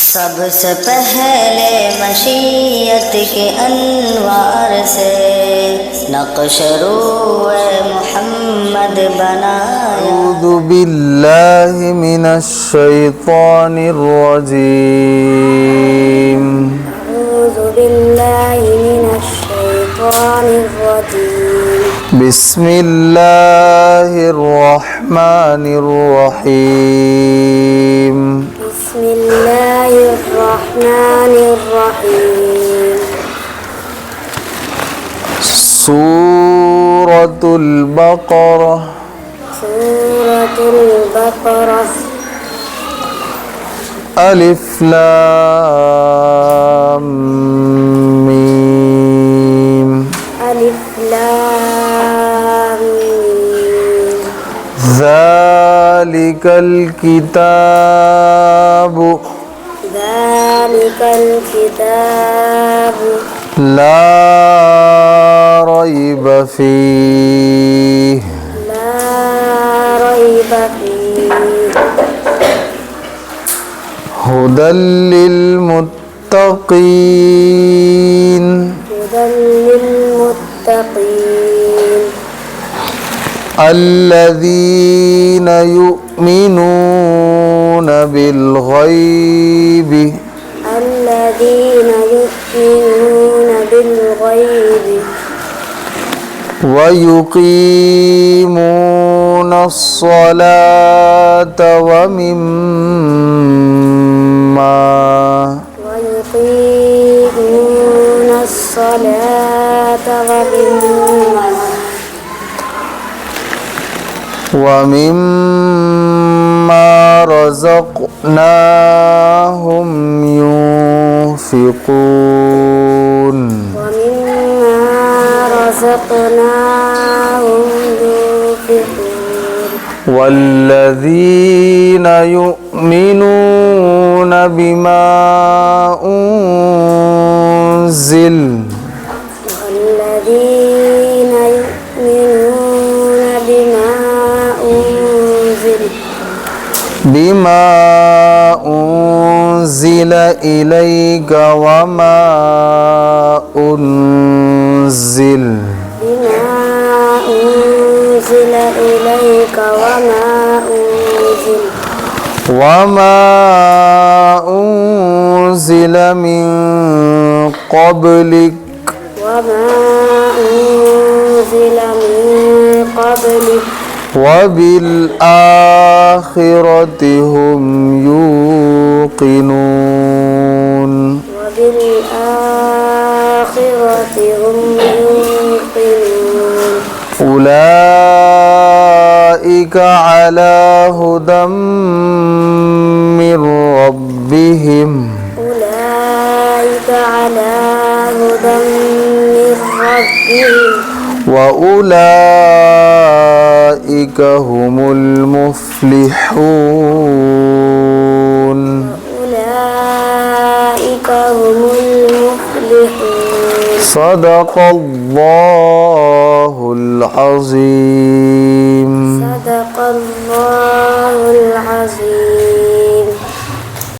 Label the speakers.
Speaker 1: सबसे पहले मशीयत के अनवार से नक्श रूए मोहम्मद बनाया।
Speaker 2: अऊज़ु बिल्लाहि मिनश शैतानिर रजीम।
Speaker 1: अऊज़ु बिल्लाहि मिनश शैतानिर रजीम।
Speaker 2: बिस्मिल्लाहिर रहमानिर रहीम।
Speaker 1: बिस्मिल्लाहिर रहमानिर रहीम।
Speaker 2: सूरतुल बक़रा।
Speaker 1: सूरतुल बक़रा।
Speaker 2: अलिफ लाम मीम।
Speaker 1: अलिफ लाम मीम।
Speaker 2: ज़ालिकल किताबु।
Speaker 1: ज़ालिकल किताबु।
Speaker 2: ला रैब फीह।
Speaker 1: ला रैब फीह।
Speaker 2: हुदल लिल मुत्तक़ीन।
Speaker 1: हुदल लिल मुत्तक़ीन।
Speaker 2: अल्लज़ीना युमिनूना बिल ग़ैबि।
Speaker 1: الذين يؤمنون بالغيب
Speaker 2: ويقيمون الصلاة ومما رزقناهم ينفقون. والذين يؤمنون بما أنزل إليك وما أنزل من قبلك وبالآخرة هم يوقنون. أولئك على هدى من ربهم. وأولئك هم المفلحون. صدق الله العظيم.
Speaker 1: صدق الله العظيم.